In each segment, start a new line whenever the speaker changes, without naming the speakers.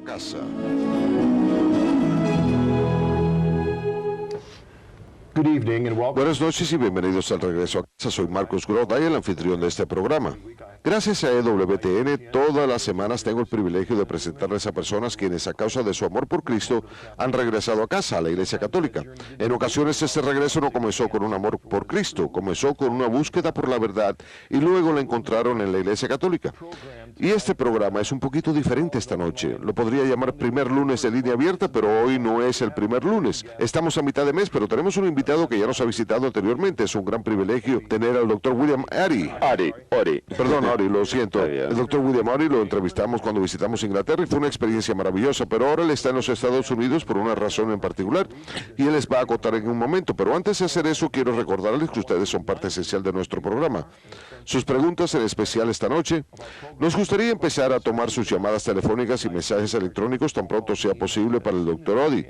a casa. Buenas noches y bienvenidos al regreso a casa. Soy Marcos Groday, el anfitrión de este programa. Gracias a EWTN, todas las semanas tengo el privilegio de presentarles a personas quienes, a causa de su amor por Cristo, han regresado a casa, a la Iglesia Católica. En ocasiones este regreso no comenzó con un amor por Cristo, comenzó con una búsqueda por la verdad y luego la encontraron en la Iglesia Católica. Y este programa es un poquito diferente esta noche. Lo podría llamar primer lunes de línea abierta, pero hoy no es el primer lunes. Estamos a mitad de mes, pero tenemos un invitado que ya nos ha visitado anteriormente. Es un gran privilegio tener al doctor William Ari. Perdón, Ari, lo siento. El doctor William Ari lo entrevistamos cuando visitamos Inglaterra y fue una experiencia maravillosa, pero ahora él está en los Estados Unidos por una razón en particular y él les va a contar en un momento. Pero antes de hacer eso, quiero recordarles que ustedes son parte esencial de nuestro programa. Sus preguntas en especial esta noche. Nos gustaría empezar a tomar sus llamadas telefónicas y mensajes electrónicos tan pronto sea posible para el doctor Odi.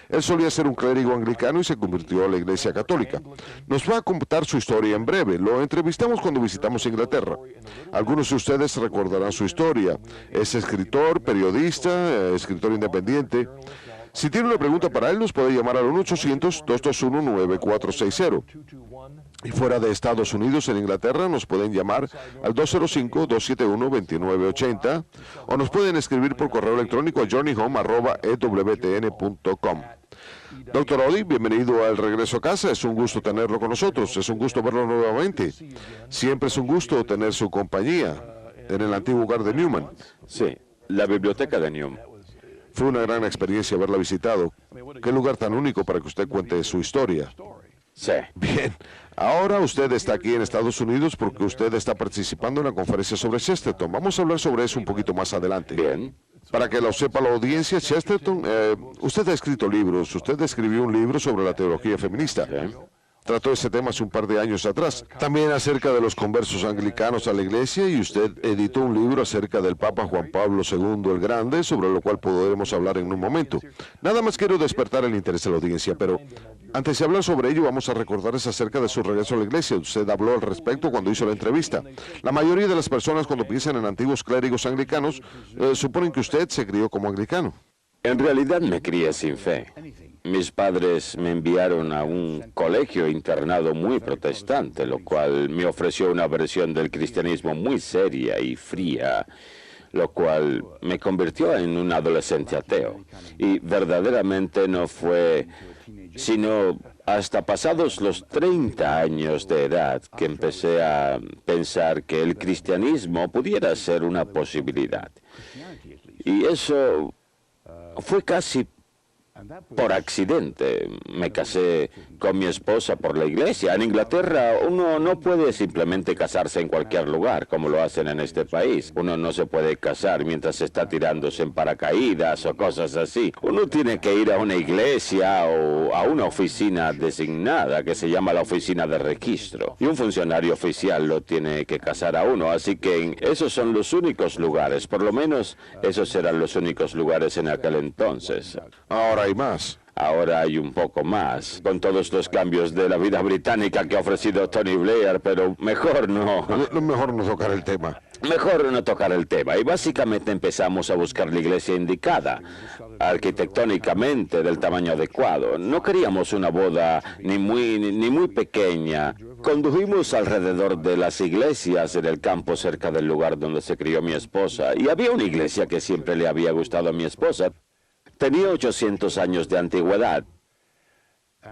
Él solía ser un clérigo anglicano y se convirtió a la Iglesia Católica. Nos va a contar su historia en breve. Lo entrevistamos cuando visitamos Inglaterra. Algunos de ustedes recordarán su historia. Es escritor, periodista, escritor independiente. Si tiene una pregunta para él, nos puede llamar al 1-800-221-9460. Y fuera de Estados Unidos, en Inglaterra, nos pueden llamar al 205-271-2980 o nos pueden escribir por correo electrónico a journeyhome@ewtn.com. Doctor Odi, bienvenido al regreso a casa. Es un gusto tenerlo con nosotros. Es un gusto verlo nuevamente. Siempre es un gusto tener su compañía en el antiguo hogar de Newman.
Sí, la biblioteca de Newman.
Fue una gran experiencia haberla visitado. Qué lugar tan único para que usted cuente su historia.
Sí.
Bien, ahora usted está aquí en Estados Unidos porque usted está participando en la conferencia sobre Chesterton. Vamos a hablar sobre eso un poquito más adelante.
Bien.
Para que lo sepa la audiencia, Chesterton, usted ha escrito libros. Usted escribió un libro sobre la teología feminista.
Sí.
Trató ese tema hace un par de años atrás. También acerca de los conversos anglicanos a la iglesia, y usted editó un libro acerca del Papa Juan Pablo II el Grande, sobre lo cual podremos hablar en un momento. Nada más quiero despertar el interés de la audiencia, pero antes de hablar sobre ello, vamos a recordarles acerca de su regreso a la iglesia. Usted habló al respecto cuando hizo la entrevista. La mayoría de las personas, cuando piensan en antiguos clérigos anglicanos, suponen que usted se crió como anglicano.
En realidad me crié sin fe. Mis padres me enviaron a un colegio internado muy protestante, lo cual me ofreció una versión del cristianismo muy seria y fría, lo cual me convirtió en un adolescente ateo. Y verdaderamente no fue sino hasta pasados los 30 años de edad que empecé a pensar que el cristianismo pudiera ser una posibilidad. Y eso fue casi por accidente. Me casé con mi esposa por la iglesia. En Inglaterra uno no puede simplemente casarse en cualquier lugar, como lo hacen en este país. Uno no se puede casar mientras está tirándose en paracaídas o cosas así. Uno tiene que ir a una iglesia o a una oficina designada que se llama la oficina de registro. Y un funcionario oficial lo tiene que casar a uno. Así que esos son los únicos lugares. Por lo menos esos eran los únicos lugares en aquel entonces.
Ahora hay más.
Ahora hay un poco más, con todos los cambios de la vida británica que ha ofrecido Tony Blair, pero mejor no.
Mejor no tocar el tema.
Mejor no tocar el tema. Y básicamente empezamos a buscar la iglesia indicada, arquitectónicamente del tamaño adecuado. No queríamos una boda ni muy pequeña. Condujimos alrededor de las iglesias en el campo cerca del lugar donde se crió mi esposa. Y había una iglesia que siempre le había gustado a mi esposa. Tenía 800 años de antigüedad.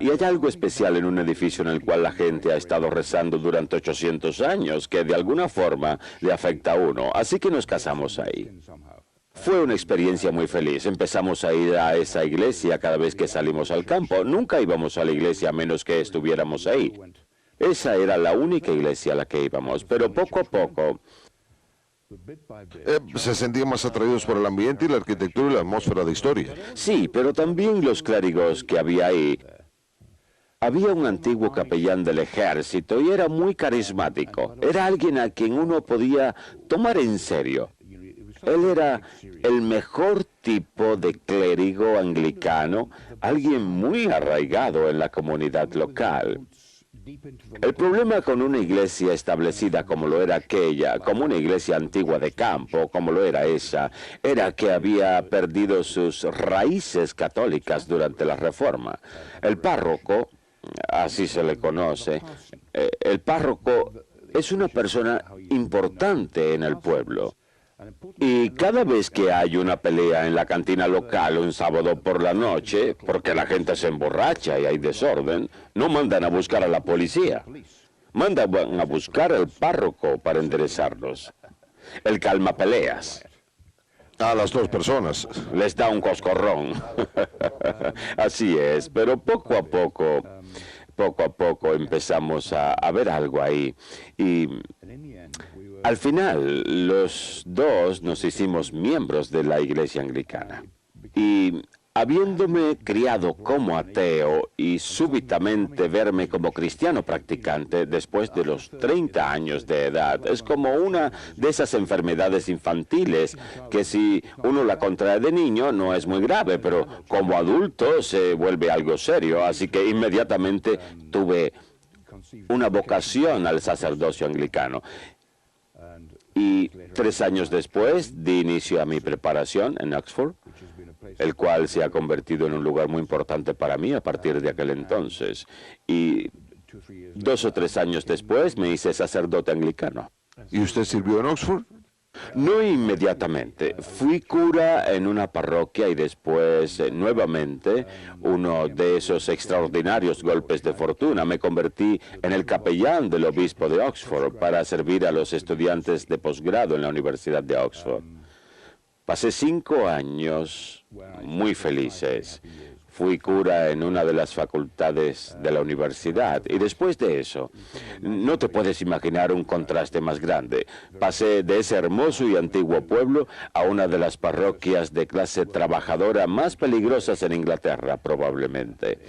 Y hay algo especial en un edificio en el cual la gente ha estado rezando durante 800 años, que de alguna forma le afecta a uno. Así que nos casamos ahí. Fue una experiencia muy feliz. Empezamos a ir a esa iglesia cada vez que salimos al campo. Nunca íbamos a la iglesia a menos que estuviéramos ahí. Esa era la única iglesia a la que íbamos, pero poco a poco
se sentían más atraídos por el ambiente y la arquitectura y la atmósfera de historia.
Sí, pero también los clérigos que había ahí. Había un antiguo capellán del ejército y era muy carismático. Era alguien a quien uno podía tomar en serio. Él era el mejor tipo de clérigo anglicano, alguien muy arraigado en la comunidad local. El problema con una iglesia establecida como lo era aquella, como una iglesia antigua de campo, como lo era esa, era que había perdido sus raíces católicas durante la Reforma. El párroco, así se le conoce, el párroco es una persona importante en el pueblo. Y cada vez que hay una pelea en la cantina local un sábado por la noche, porque la gente se emborracha y hay desorden, no mandan a buscar a la policía. Mandan a buscar al párroco para enderezarlos. Él calma peleas.
A las dos personas.
Les da un coscorrón. Así es, pero poco a poco empezamos a ver algo ahí. Y al final, los dos nos hicimos miembros de la iglesia anglicana. Y habiéndome criado como ateo y súbitamente verme como cristiano practicante después de los 30 años de edad, es como una de esas enfermedades infantiles que si uno la contrae de niño no es muy grave, pero como adulto se vuelve algo serio. Así que inmediatamente tuve una vocación al sacerdocio anglicano. Y 3 años después di inicio a mi preparación en Oxford, el cual se ha convertido en un lugar muy importante para mí a partir de aquel entonces. Y 2 o 3 años después me hice sacerdote anglicano.
¿Y usted sirvió en Oxford?
No inmediatamente. Fui cura en una parroquia y después, nuevamente, uno de esos extraordinarios golpes de fortuna, me convertí en el capellán del obispo de Oxford para servir a los estudiantes de posgrado en la Universidad de Oxford. Pasé 5 años muy felices. Fui cura en una de las facultades de la universidad y después de eso, no te puedes imaginar un contraste más grande. Pasé de ese hermoso y antiguo pueblo a una de las parroquias de clase trabajadora más peligrosas en Inglaterra, probablemente.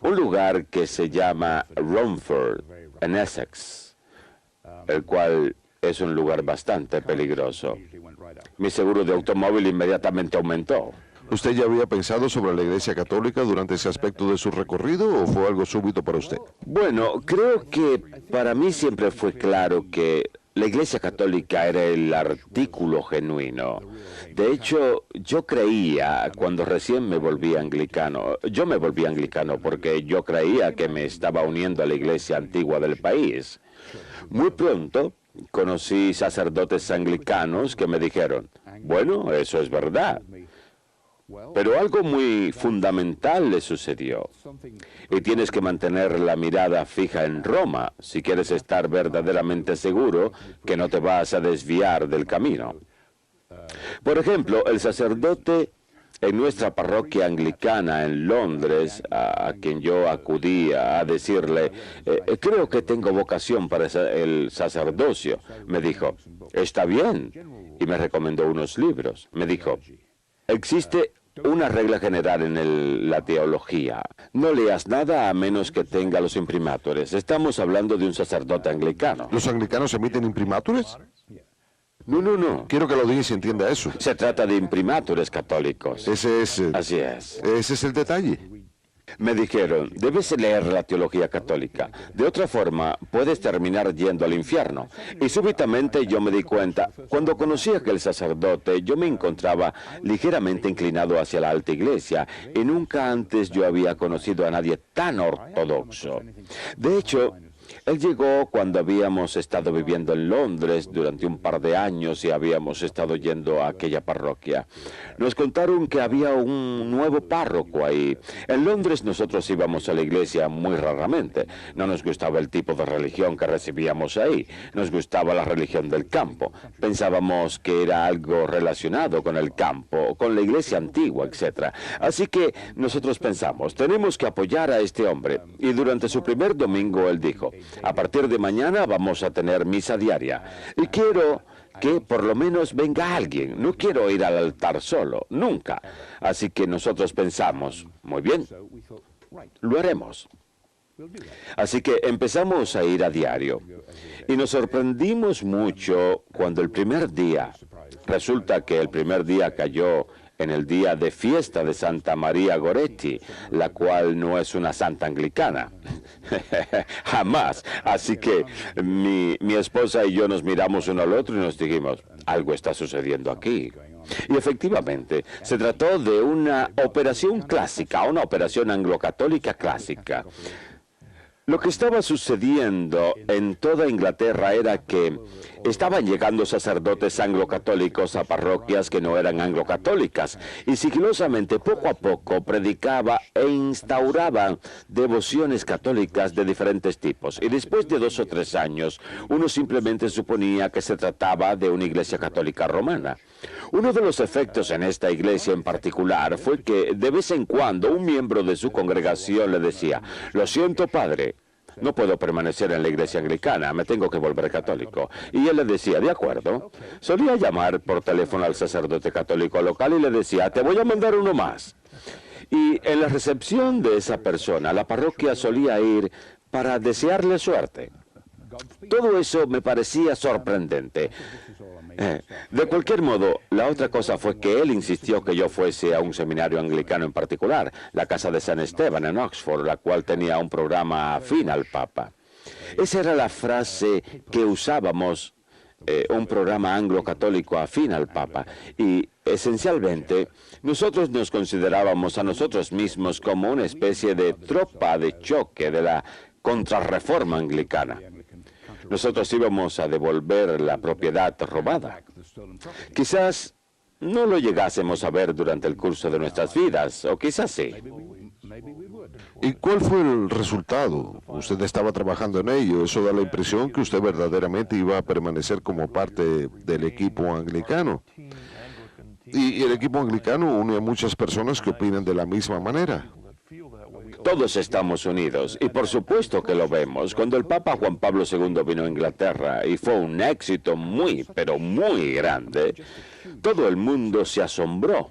Un lugar que se llama Romford, en Essex, el cual es un lugar bastante peligroso. Mi seguro de automóvil inmediatamente aumentó.
¿Usted ya había pensado sobre la Iglesia Católica durante ese aspecto de su recorrido o fue algo súbito para usted?
Bueno, creo que para mí siempre fue claro que la Iglesia Católica era el artículo genuino. De hecho, yo creía, cuando recién me volví anglicano, yo me volví anglicano porque yo creía que me estaba uniendo a la Iglesia antigua del país. Muy pronto conocí sacerdotes anglicanos que me dijeron, bueno, eso es verdad. Pero algo muy fundamental le sucedió. Y tienes que mantener la mirada fija en Roma si quieres estar verdaderamente seguro que no te vas a desviar del camino. Por ejemplo, el sacerdote en nuestra parroquia anglicana en Londres, a quien yo acudía a decirle, creo que tengo vocación para el sacerdocio, me dijo, está bien, y me recomendó unos libros. Me dijo, existe una regla general en la teología. No leas nada a menos que tenga los imprimatores. Estamos hablando de un sacerdote anglicano.
¿Los anglicanos emiten imprimatores?
No.
Quiero que la audiencia entienda eso.
Se trata de imprimatores católicos.
Ese es el detalle.
Me dijeron, debes leer la teología católica. De otra forma, puedes terminar yendo al infierno. Y súbitamente yo me di cuenta, cuando conocí a aquel sacerdote, yo me encontraba ligeramente inclinado hacia la alta iglesia, y nunca antes yo había conocido a nadie tan ortodoxo. De hecho, él llegó cuando habíamos estado viviendo en Londres durante un par de años y habíamos estado yendo a aquella parroquia. Nos contaron que había un nuevo párroco ahí. En Londres nosotros íbamos a la iglesia muy raramente. No nos gustaba el tipo de religión que recibíamos ahí. Nos gustaba la religión del campo. Pensábamos que era algo relacionado con el campo, con la iglesia antigua, etc. Así que nosotros pensamos, tenemos que apoyar a este hombre. Y durante su primer domingo él dijo, a partir de mañana vamos a tener misa diaria. Y quiero que por lo menos venga alguien. No quiero ir al altar solo, nunca. Así que nosotros pensamos, muy bien, lo haremos. Así que empezamos a ir a diario. Y nos sorprendimos mucho cuando el primer día, resulta que el primer día cayó en el día de fiesta de Santa María Goretti, la cual no es una santa anglicana. Jamás. Así que mi esposa y yo nos miramos uno al otro y nos dijimos, algo está sucediendo aquí. Y efectivamente, se trató de una operación clásica, una operación anglo-católica clásica. Lo que estaba sucediendo en toda Inglaterra era que estaban llegando sacerdotes anglo-católicos a parroquias que no eran anglo-católicas y sigilosamente, poco a poco, predicaba e instauraban devociones católicas de diferentes tipos. Y después de 2 o 3 años, uno simplemente suponía que se trataba de una iglesia católica romana. Uno de los efectos en esta iglesia en particular fue que de vez en cuando un miembro de su congregación le decía, lo siento, padre, no puedo permanecer en la iglesia anglicana, me tengo que volver católico. Y él le decía, de acuerdo. Solía llamar por teléfono al sacerdote católico local y le decía, te voy a mandar uno más. Y en la recepción de esa persona, la parroquia solía ir para desearle suerte. Todo eso me parecía sorprendente. De cualquier modo, la otra cosa fue que él insistió que yo fuese a un seminario anglicano en particular, la Casa de San Esteban en Oxford, la cual tenía un programa afín al Papa. Esa era la frase que usábamos, un programa anglo-católico afín al Papa. Y esencialmente, nosotros nos considerábamos a nosotros mismos como una especie de tropa de choque de la contrarreforma anglicana. Nosotros íbamos a devolver la propiedad robada. Quizás no lo llegásemos a ver durante el curso de nuestras vidas, o quizás sí.
¿Y cuál fue el resultado? Usted estaba trabajando en ello. Eso da la impresión que usted verdaderamente iba a permanecer como parte del equipo anglicano. Y el equipo anglicano une a muchas personas que opinan de la misma manera.
Todos estamos unidos, y por supuesto que lo vemos. Cuando el Papa Juan Pablo II vino a Inglaterra, y fue un éxito muy, pero muy grande, todo el mundo se asombró,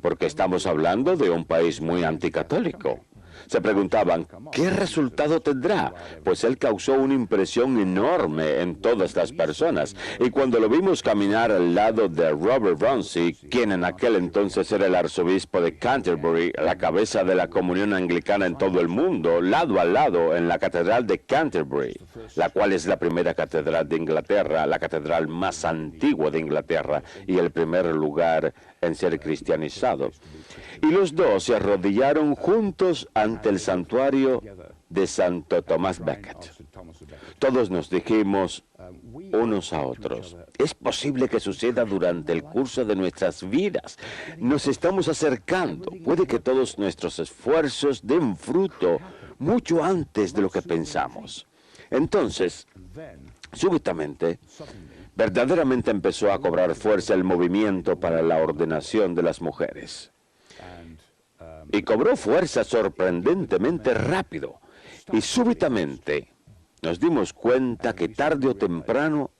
porque estamos hablando de un país muy anticatólico. Se preguntaban, ¿qué resultado tendrá? Pues él causó una impresión enorme en todas las personas. Y cuando lo vimos caminar al lado de Robert Runcie, quien en aquel entonces era el arzobispo de Canterbury, la cabeza de la comunión anglicana en todo el mundo, lado a lado en la catedral de Canterbury, la cual es la primera catedral de Inglaterra, la catedral más antigua de Inglaterra y el primer lugar en ser cristianizado. Y los dos se arrodillaron juntos ante el santuario de Santo Tomás Becket. Todos nos dijimos unos a otros, es posible que suceda durante el curso de nuestras vidas. Nos estamos acercando. Puede que todos nuestros esfuerzos den fruto mucho antes de lo que pensamos. Entonces, súbitamente, verdaderamente empezó a cobrar fuerza el movimiento para la ordenación de las mujeres. Y cobró fuerza sorprendentemente rápido. Y súbitamente nos dimos cuenta que tarde o temprano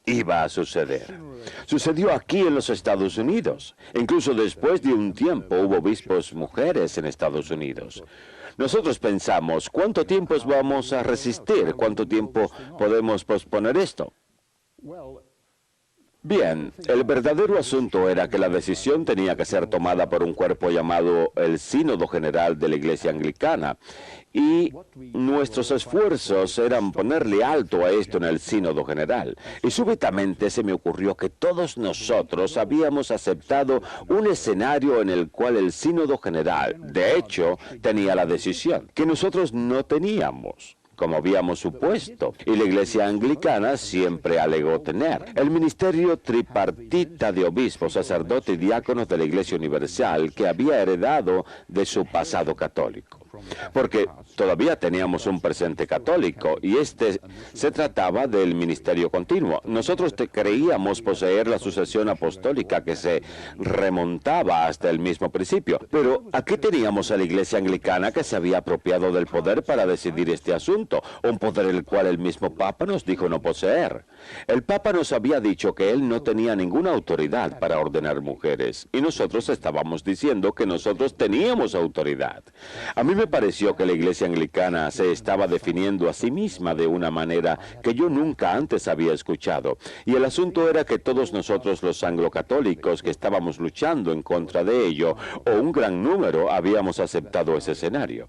iba a suceder. Sucedió aquí en los Estados Unidos. Incluso después de un tiempo hubo obispos mujeres en Estados Unidos. Nosotros pensamos, ¿cuánto tiempo vamos a resistir? ¿Cuánto tiempo podemos posponer esto? Bien, el verdadero asunto era que la decisión tenía que ser tomada por un cuerpo llamado el Sínodo General de la Iglesia Anglicana, y nuestros esfuerzos eran ponerle alto a esto en el Sínodo General. Y súbitamente se me ocurrió que todos nosotros habíamos aceptado un escenario en el cual el Sínodo General, de hecho, tenía la decisión, que nosotros no teníamos, como habíamos supuesto, y la Iglesia Anglicana siempre alegó tener. El ministerio tripartita de obispos, sacerdotes y diáconos de la Iglesia Universal que había heredado de su pasado católico. Porque todavía teníamos un presente católico, y este se trataba del ministerio continuo. Nosotros creíamos poseer la sucesión apostólica que se remontaba hasta el mismo principio. Pero aquí teníamos a la Iglesia Anglicana que se había apropiado del poder para decidir este asunto, un poder el cual el mismo Papa nos dijo no poseer. El Papa nos había dicho que él no tenía ninguna autoridad para ordenar mujeres, y nosotros estábamos diciendo que nosotros teníamos autoridad. A mí me me pareció que la iglesia anglicana se estaba definiendo a sí misma de una manera que yo nunca antes había escuchado. Y el asunto era que todos nosotros los anglocatólicos que estábamos luchando en contra de ello, o un gran número, habíamos aceptado ese escenario.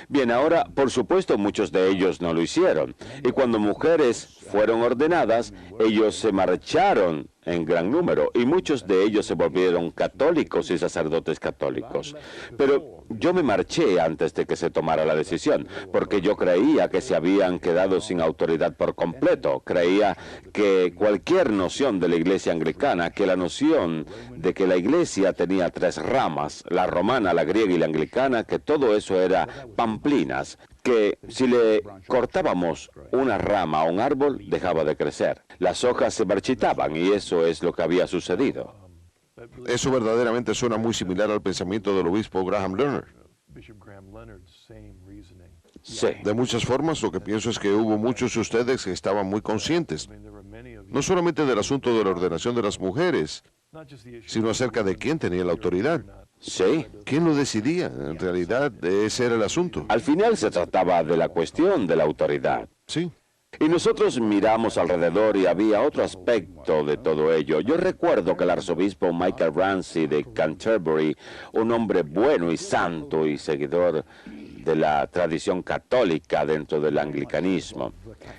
Bien, ahora, por supuesto, muchos de ellos no lo hicieron. Y cuando mujeres fueron ordenadas, ellos se marcharon en gran número, y muchos de ellos se volvieron católicos y sacerdotes católicos. Pero yo me marché antes de que se tomara la decisión, porque yo creía que se habían quedado sin autoridad por completo. Creía que cualquier noción de la iglesia anglicana, que la noción de que la iglesia tenía tres ramas, la romana, la griega y la anglicana, que todo eso era pamplinas, que si le cortábamos una rama a un árbol, dejaba de crecer. Las hojas se marchitaban y eso es lo que había sucedido.
Eso verdaderamente suena muy similar al pensamiento del obispo Graham Leonard.
Sí.
De muchas formas, lo que pienso es que hubo muchos de ustedes que estaban muy conscientes, no solamente del asunto de la ordenación de las mujeres, sino acerca de quién tenía la autoridad.
Sí.
¿Quién lo decidía? En realidad, ese era el asunto.
Al final se trataba de la cuestión de la autoridad.
Sí.
Y nosotros miramos alrededor y había otro aspecto de todo ello. Yo recuerdo que el arzobispo Michael Ramsey de Canterbury, un hombre bueno y santo y seguidor de la tradición católica dentro del anglicanismo,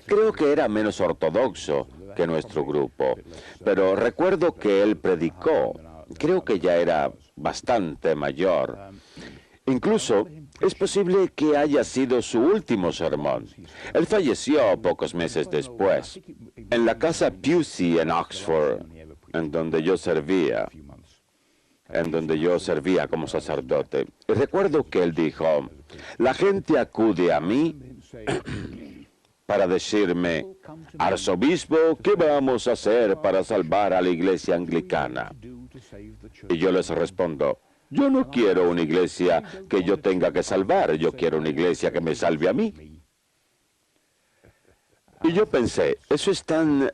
creo que era menos ortodoxo que nuestro grupo, pero recuerdo que él predicó, creo que ya era bastante mayor. Incluso es posible que haya sido su último sermón. Él falleció pocos meses después, en la casa Pusey en Oxford, en donde yo servía como sacerdote. Y recuerdo que él dijo, la gente acude a mí para decirme, arzobispo, ¿qué vamos a hacer para salvar a la iglesia anglicana? Y yo les respondo, yo no quiero una iglesia que yo tenga que salvar, yo quiero una iglesia que me salve a mí. Y yo pensé, eso es tan...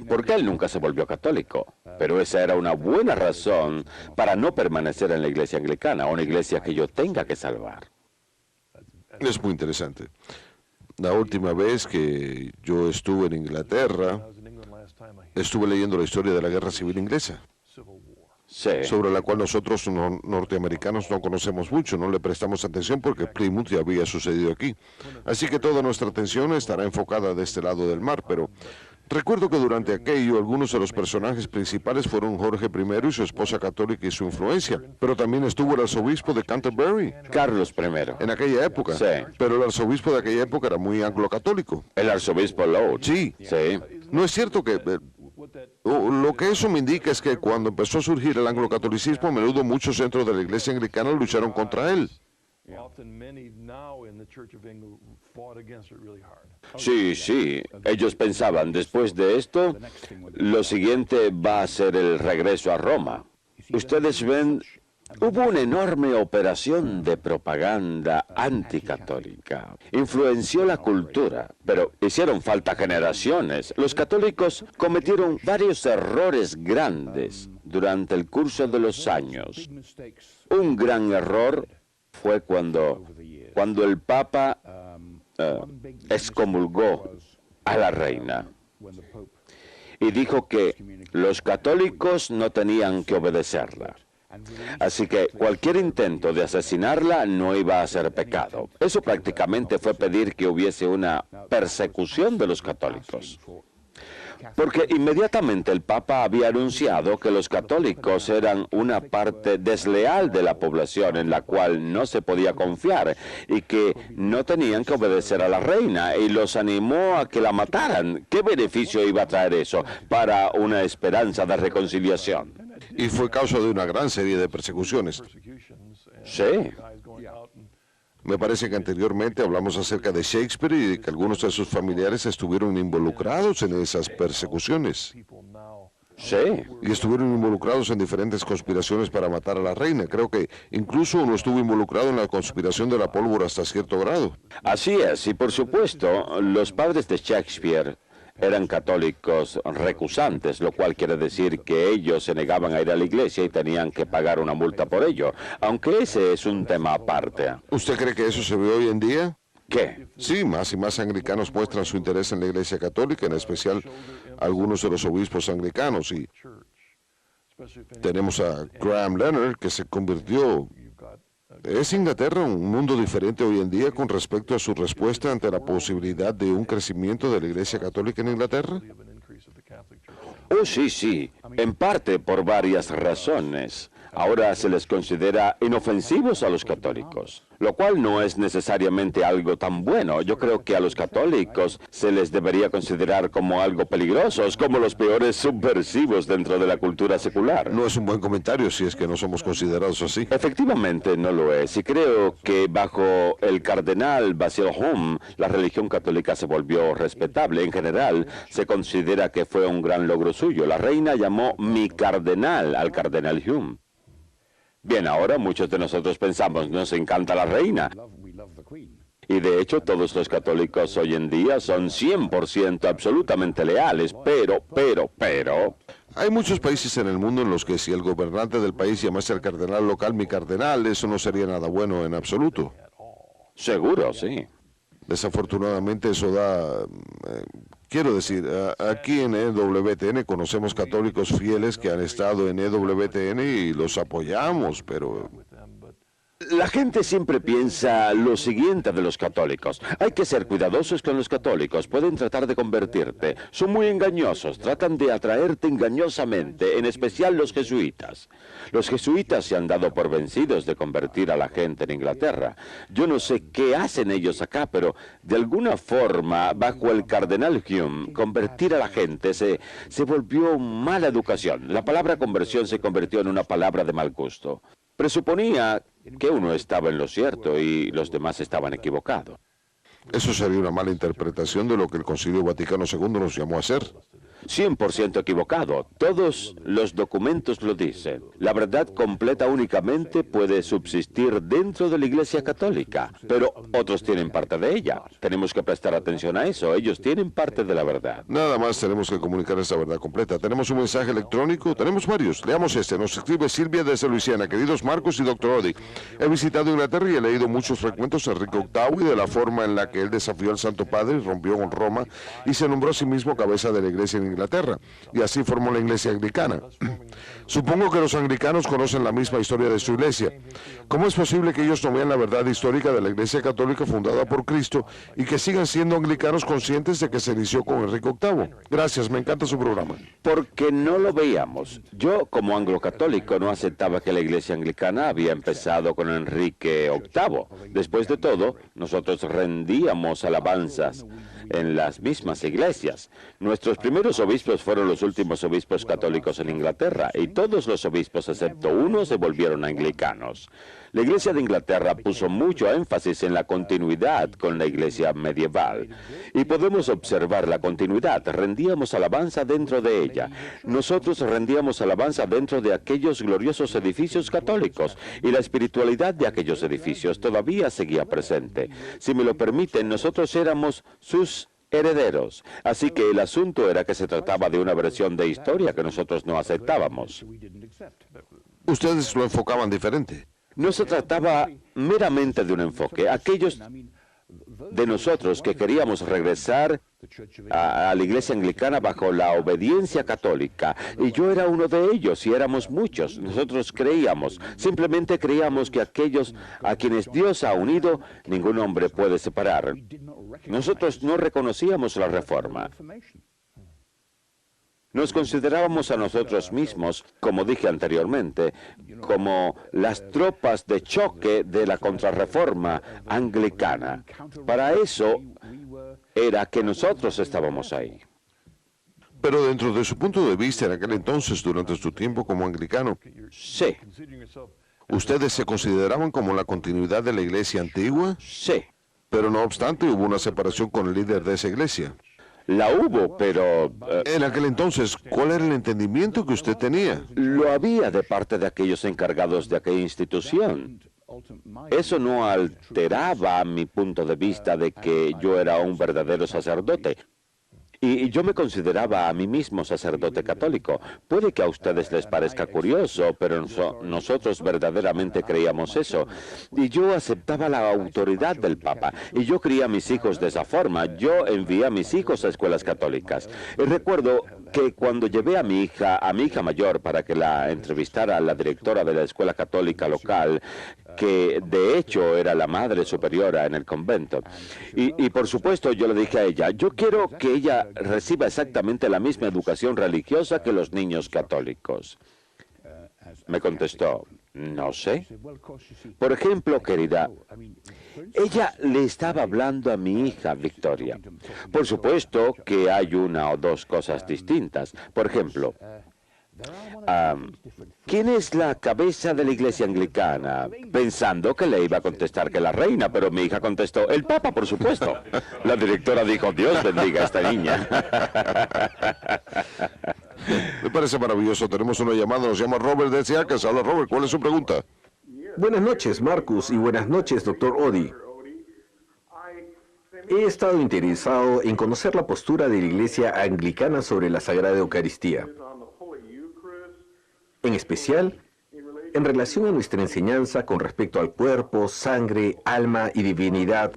porque él nunca se volvió católico, pero esa era una buena razón para no permanecer en la iglesia anglicana, una iglesia que yo tenga que salvar.
Es muy interesante. La última vez que yo estuve en Inglaterra, estuve leyendo la historia de la Guerra Civil Inglesa,
Sí.
sobre la cual nosotros norteamericanos no conocemos mucho, no le prestamos atención porque Plymouth ya había sucedido aquí. Así que toda nuestra atención estará enfocada de este lado del mar, pero recuerdo que durante aquello algunos de los personajes principales fueron Jorge I y su esposa católica y su influencia, pero también estuvo el arzobispo de Canterbury
Carlos I.
en aquella época,
Sí.
pero el arzobispo de aquella época era muy anglo-católico.
El arzobispo Lowe.
Sí.
Sí.
No es cierto que... lo que eso me indica es que cuando empezó a surgir el anglocatolicismo, a menudo muchos dentro de la iglesia anglicana lucharon contra él.
Sí, sí. Ellos pensaban, después de esto, lo siguiente va a ser el regreso a Roma. Ustedes ven, hubo una enorme operación de propaganda anticatólica. Influenció la cultura, pero hicieron falta generaciones. Los católicos cometieron varios errores grandes durante el curso de los años. Un gran error fue cuando el Papa excomulgó a la reina y dijo que los católicos no tenían que obedecerla. Así que cualquier intento de asesinarla no iba a ser pecado. Eso prácticamente fue pedir que hubiese una persecución de los católicos. Porque inmediatamente el Papa había anunciado que los católicos eran una parte desleal de la población en la cual no se podía confiar y que no tenían que obedecer a la reina, y los animó a que la mataran. ¿Qué beneficio iba a traer eso para una esperanza de reconciliación?
Y fue causa de una gran serie de persecuciones.
Sí.
Me parece que anteriormente hablamos acerca de Shakespeare y de que algunos de sus familiares estuvieron involucrados en esas persecuciones.
Sí.
Y estuvieron involucrados en diferentes conspiraciones para matar a la reina. Creo que incluso uno estuvo involucrado en la conspiración de la pólvora hasta cierto grado.
Así es, y por supuesto, los padres de Shakespeare eran católicos recusantes, lo cual quiere decir que ellos se negaban a ir a la iglesia y tenían que pagar una multa por ello, aunque ese es un tema aparte.
¿Usted cree que eso se ve hoy en día?
¿Qué?
Sí, más y más anglicanos muestran su interés en la Iglesia Católica, en especial algunos de los obispos anglicanos. Y tenemos a Graham Leonard, que se convirtió. ¿Es Inglaterra un mundo diferente hoy en día con respecto a su respuesta ante la posibilidad de un crecimiento de la Iglesia Católica en Inglaterra?
Oh, sí, sí, en parte por varias razones. Ahora se les considera inofensivos a los católicos, lo cual no es necesariamente algo tan bueno. Yo creo que a los católicos se les debería considerar como algo peligrosos, como los peores subversivos dentro de la cultura secular.
No es un buen comentario si es que no somos considerados así.
Efectivamente no lo es, y creo que bajo el cardenal Basil Hume, la religión católica se volvió respetable. En general, se considera que fue un gran logro suyo. La reina llamó mi cardenal al cardenal Hume. Bien, ahora muchos de nosotros pensamos, nos encanta la reina. Y de hecho todos los católicos hoy en día son 100% absolutamente leales, pero...
Hay muchos países en el mundo en los que si el gobernante del país llamase al cardenal local mi cardenal, eso no sería nada bueno en absoluto.
Seguro, sí.
Desafortunadamente eso da... quiero decir, aquí en EWTN conocemos católicos fieles que han estado en EWTN y los apoyamos, pero...
La gente siempre piensa lo siguiente de los católicos. Hay que ser cuidadosos con los católicos. Pueden tratar de convertirte. Son muy engañosos. Tratan de atraerte engañosamente, en especial los jesuitas. Los jesuitas se han dado por vencidos de convertir a la gente en Inglaterra. Yo no sé qué hacen ellos acá, pero de alguna forma, bajo el cardenal Hume, convertir a la gente se volvió mala educación. La palabra conversión se convirtió en una palabra de mal gusto. Presuponía que uno estaba en lo cierto y los demás estaban equivocados.
Eso sería una mala interpretación de lo que el Concilio Vaticano II nos llamó a hacer.
100% equivocado. Todos los documentos lo dicen. La verdad completa únicamente puede subsistir dentro de la Iglesia Católica, pero otros tienen parte de ella. Tenemos que prestar atención a eso. Ellos tienen parte de la verdad.
Nada más tenemos que comunicar esa verdad completa. Tenemos un mensaje electrónico, tenemos varios. Leamos este. Nos escribe Silvia desde Luisiana. Queridos Marcos y Dr. Odi, he visitado Inglaterra y he leído muchos fragmentos de Enrique VIII y de la forma en la que él desafió al Santo Padre, rompió con Roma y se nombró a sí mismo cabeza de la Iglesia en Inglaterra, y así formó la Iglesia Anglicana. Supongo que los anglicanos conocen la misma historia de su iglesia. ¿Cómo es posible que ellos no vean la verdad histórica de la Iglesia Católica fundada por Cristo y que sigan siendo anglicanos conscientes de que se inició con Enrique VIII? Gracias, me encanta su programa.
Porque no lo veíamos. Yo, como anglo-católico, no aceptaba que la Iglesia Anglicana había empezado con Enrique VIII. Después de todo, nosotros rendíamos alabanzas en las mismas iglesias. Nuestros primeros obispos fueron los últimos obispos católicos en Inglaterra, y todos los obispos, excepto uno, se volvieron anglicanos. La Iglesia de Inglaterra puso mucho énfasis en la continuidad con la Iglesia medieval, y podemos observar la continuidad. Rendíamos alabanza dentro de ella. Nosotros rendíamos alabanza dentro de aquellos gloriosos edificios católicos, y la espiritualidad de aquellos edificios todavía seguía presente. Si me lo permiten, nosotros éramos sus herederos. Así que el asunto era que se trataba de una versión de historia que nosotros no aceptábamos.
Ustedes lo enfocaban diferente.
No se trataba meramente de un enfoque. Aquellos de nosotros que queríamos regresar a la Iglesia Anglicana bajo la obediencia católica, y yo era uno de ellos, y éramos muchos. Nosotros simplemente creíamos que aquellos a quienes Dios ha unido, ningún hombre puede separar. Nosotros no reconocíamos la Reforma. Nos considerábamos a nosotros mismos, como dije anteriormente, como las tropas de choque de la contrarreforma anglicana. Para eso era que nosotros estábamos ahí.
Pero dentro de su punto de vista en aquel entonces, durante su tiempo como anglicano,
Sí,
¿ustedes se consideraban como la continuidad de la iglesia antigua?
sí.
Pero no obstante hubo una separación con el líder de esa iglesia.
La hubo, pero
En aquel entonces, ¿cuál era el entendimiento que usted tenía?
lo había de parte de aquellos encargados de aquella institución. Eso no alteraba mi punto de vista de que yo era un verdadero sacerdote. Y yo me consideraba a mí mismo sacerdote católico. Puede que a ustedes les parezca curioso, pero nosotros verdaderamente creíamos eso. Y yo aceptaba la autoridad del Papa. Y yo crié a mis hijos de esa forma. Yo envié a mis hijos a escuelas católicas. Y recuerdo que cuando llevé a mi hija mayor para que la entrevistara a la directora de la escuela católica local, que de hecho era la madre superiora en el convento. Y por supuesto yo le dije a ella, yo quiero que ella reciba exactamente la misma educación religiosa que los niños católicos. Me contestó, no sé. Por ejemplo, querida, ella le estaba hablando a mi hija, Victoria. Por supuesto que hay una o dos cosas distintas. Por ejemplo, ¿quién es la cabeza de la iglesia anglicana? Pensando que le iba a contestar que la reina, pero mi hija contestó, el Papa, por supuesto. La directora dijo, Dios bendiga a esta niña.
Me parece maravilloso. Tenemos una llamada, nos llama Robert de Seacas. Hola Robert, ¿cuál es su pregunta?
Buenas noches, Marcus, y buenas noches, doctor Odie. He estado interesado en conocer la postura de la Iglesia Anglicana sobre la Sagrada Eucaristía, en especial en relación a nuestra enseñanza con respecto al cuerpo, sangre, alma y divinidad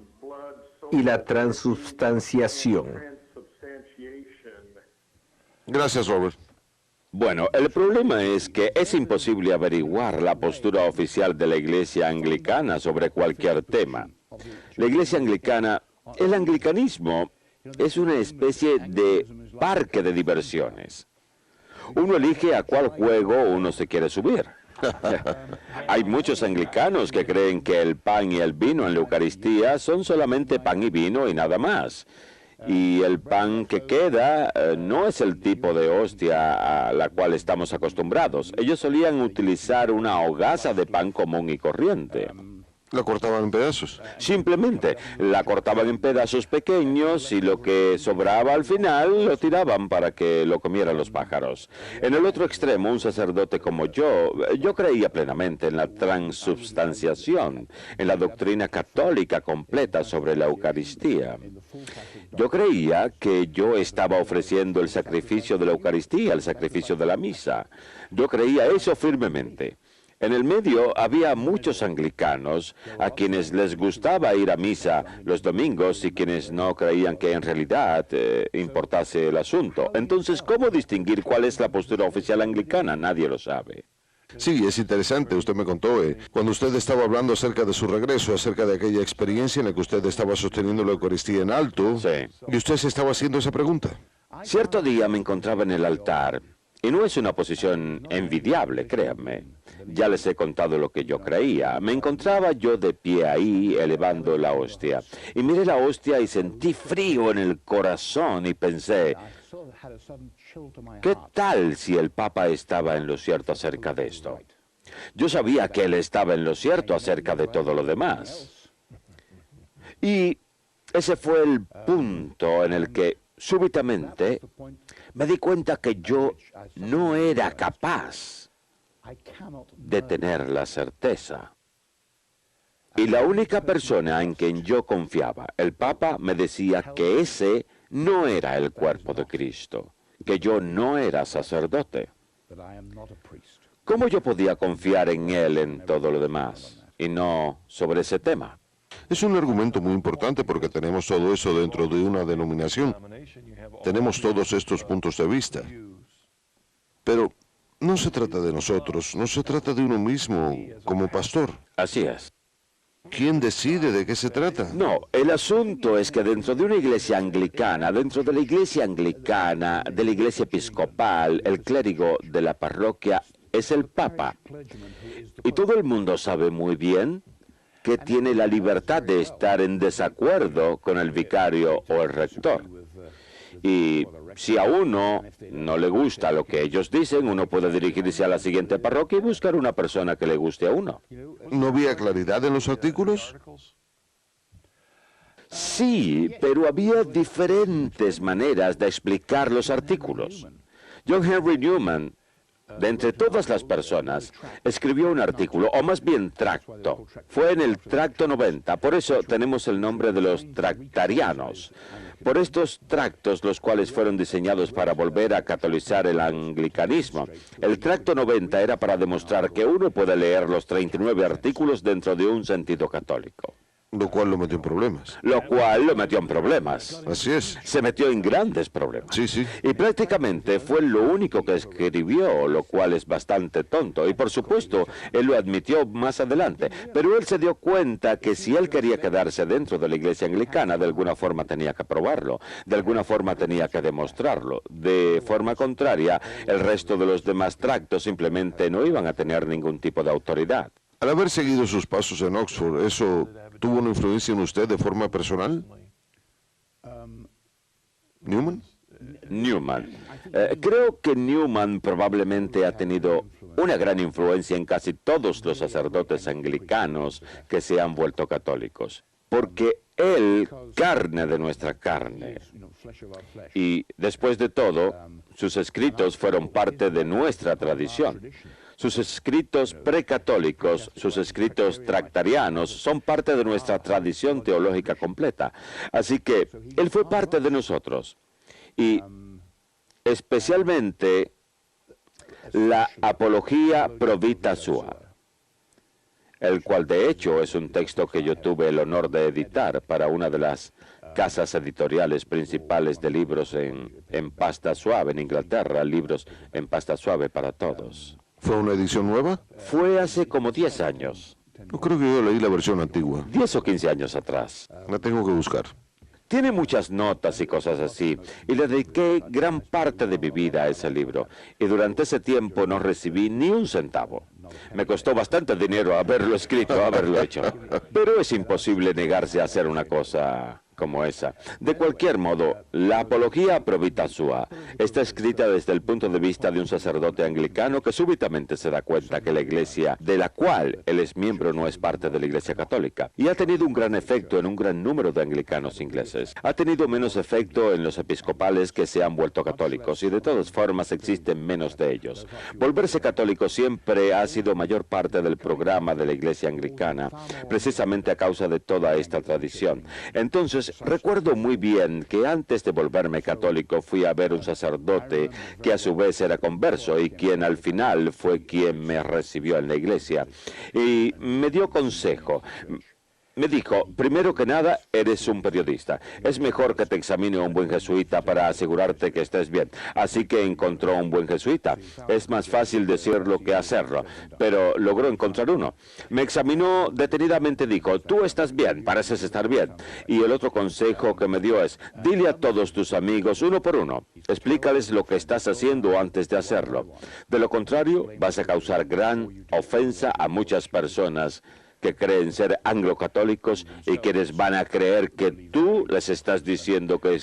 y la transubstanciación.
Gracias, Robert.
Bueno, el problema es que es imposible averiguar la postura oficial de la Iglesia Anglicana sobre cualquier tema. La Iglesia Anglicana, el anglicanismo, es una especie de parque de diversiones. Uno elige a cuál juego uno se quiere subir. Hay muchos anglicanos que creen que el pan y el vino en la Eucaristía son solamente pan y vino y nada más. Y el pan que queda no es el tipo de hostia a la cual estamos acostumbrados. Ellos solían utilizar una hogaza de pan común y corriente.
¿La cortaban en pedazos?
Simplemente la cortaban en pedazos pequeños y lo que sobraba al final lo tiraban para que lo comieran los pájaros. En el otro extremo, un sacerdote como yo creía plenamente en la transubstanciación, en la doctrina católica completa sobre la Eucaristía. Yo creía que yo estaba ofreciendo el sacrificio de la Eucaristía, el sacrificio de la misa. Yo creía eso firmemente. En el medio había muchos anglicanos a quienes les gustaba ir a misa los domingos y quienes no creían que en realidad importase el asunto. Entonces, ¿cómo distinguir cuál es la postura oficial anglicana? Nadie lo sabe.
Sí, es interesante. Usted me contó, cuando usted estaba hablando acerca de su regreso, acerca de aquella experiencia en la que usted estaba sosteniendo la Eucaristía en alto,
Sí.
y usted se estaba haciendo esa pregunta.
Cierto día me encontraba en el altar, y no es una posición envidiable, créanme. Ya les he contado lo que yo creía. Me encontraba yo de pie ahí, elevando la hostia. Y miré la hostia y sentí frío en el corazón y pensé, ¿qué tal si el Papa estaba en lo cierto acerca de esto? Yo sabía que él estaba en lo cierto acerca de todo lo demás. Y ese fue el punto en el que súbitamente me di cuenta que yo no era capaz de tener la certeza. Y la única persona en quien yo confiaba, el Papa, me decía que ese no era el cuerpo de Cristo, que yo no era sacerdote. ¿Cómo yo podía confiar en él en todo lo demás y no sobre ese tema?
Es un argumento muy importante porque tenemos todo eso dentro de una denominación. Tenemos todos estos puntos de vista. Pero no se trata de nosotros, no se trata de uno mismo como pastor.
Así es.
¿Quién decide de qué se trata?
No, el asunto es que dentro de una iglesia anglicana, dentro de la iglesia anglicana, de la iglesia episcopal, el clérigo de la parroquia es el Papa. Y todo el mundo sabe muy bien que tiene la libertad de estar en desacuerdo con el vicario o el rector. Y si a uno no le gusta lo que ellos dicen, uno puede dirigirse a la siguiente parroquia y buscar una persona que le guste a uno.
¿No había claridad en los artículos?
Sí, pero había diferentes maneras de explicar los artículos. John Henry Newman, de entre todas las personas, escribió un artículo, o más bien tracto. Fue en el tracto 90, por eso tenemos el nombre de los tractarianos, por estos tractos, los cuales fueron diseñados para volver a catolizar el anglicanismo. El tracto 90 era para demostrar que uno puede leer los 39 artículos dentro de un sentido católico.
Lo cual lo metió en problemas.
Lo cual lo metió en problemas.
Así es.
Se metió en grandes problemas.
Sí, sí.
Y prácticamente fue lo único que escribió, lo cual es bastante tonto. Y por supuesto, él lo admitió más adelante. Pero él se dio cuenta que si él quería quedarse dentro de la iglesia anglicana, de alguna forma tenía que probarlo. De alguna forma tenía que demostrarlo. De forma contraria, el resto de los demás tractos simplemente no iban a tener ningún tipo de autoridad.
Al haber seguido sus pasos en Oxford, ¿eso tuvo una influencia en usted de forma personal? ¿Newman?
Newman. Creo que Newman probablemente ha tenido una gran influencia en casi todos los sacerdotes anglicanos que se han vuelto católicos. Porque él, carne de nuestra carne. Y después de todo, sus escritos fueron parte de nuestra tradición. Sus escritos precatólicos, sus escritos tractarianos, son parte de nuestra tradición teológica completa. Así que él fue parte de nosotros. Y especialmente la Apología Pro Vita Sua, el cual de hecho es un texto que yo tuve el honor de editar para una de las casas editoriales principales de libros en pasta suave en Inglaterra, libros en pasta suave para todos.
¿Fue una edición nueva?
Fue hace como 10 años.
No creo que yo leí la versión antigua.
10 o 15 años atrás.
La tengo que buscar.
Tiene muchas notas y cosas así, y le dediqué gran parte de mi vida a ese libro, y durante ese tiempo no recibí ni un centavo. Me costó bastante dinero haberlo escrito, haberlo hecho, pero es imposible negarse a hacer una cosa como esa. De cualquier modo, la Apología Pro Vita Sua está escrita desde el punto de vista de un sacerdote anglicano que súbitamente se da cuenta que la iglesia de la cual él es miembro no es parte de la iglesia católica, y ha tenido un gran efecto en un gran número de anglicanos ingleses. Ha tenido menos efecto en los episcopales que se han vuelto católicos, y de todas formas existen menos de ellos. Volverse católico siempre ha sido mayor parte del programa de la iglesia anglicana, precisamente a causa de toda esta tradición. Entonces, recuerdo muy bien que antes de volverme católico fui a ver un sacerdote que a su vez era converso y quien al final fue quien me recibió en la iglesia. Y me dio consejo. Me dijo, primero que nada, eres un periodista. Es mejor que te examine un buen jesuita para asegurarte que estés bien. Así que encontró un buen jesuita. Es más fácil decirlo que hacerlo, pero logró encontrar uno. Me examinó detenidamente, dijo, tú estás bien, pareces estar bien. Y el otro consejo que me dio es, dile a todos tus amigos uno por uno. Explícales lo que estás haciendo antes de hacerlo. De lo contrario, vas a causar gran ofensa a muchas personas que creen ser anglo-católicos y quienes van a creer que tú les estás diciendo que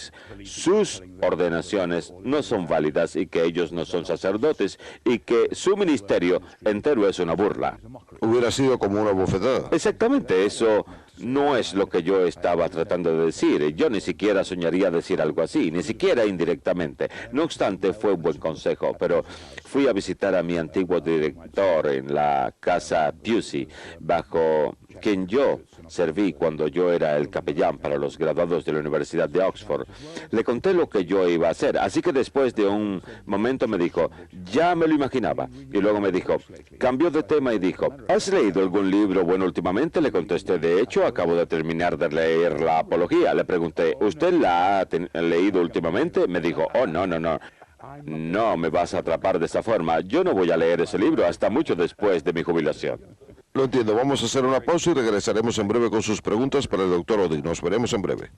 sus ordenaciones no son válidas y que ellos no son sacerdotes y que su ministerio entero es una burla.
Hubiera sido como una bofetada.
Exactamente, eso no es lo que yo estaba tratando de decir. Yo ni siquiera soñaría decir algo así, ni siquiera indirectamente. No obstante, fue un buen consejo, pero fui a visitar a mi antiguo director en la casa Pusey, bajo quien yo serví cuando yo era el capellán para los graduados de la Universidad de Oxford. Le conté lo que yo iba a hacer, así que después de un momento me dijo, ya me lo imaginaba. Y luego me dijo, cambió de tema y dijo, ¿has leído algún libro bueno últimamente? Le contesté, de hecho, acabo de terminar de leer la Apología. Le pregunté, ¿usted la ha leído últimamente? Me dijo, oh, no. No me vas a atrapar de esa forma. Yo no voy a leer ese libro hasta mucho después de mi jubilación.
Lo entiendo. Vamos a hacer una pausa y regresaremos en breve con sus preguntas para el doctor Oddy. Nos veremos en breve.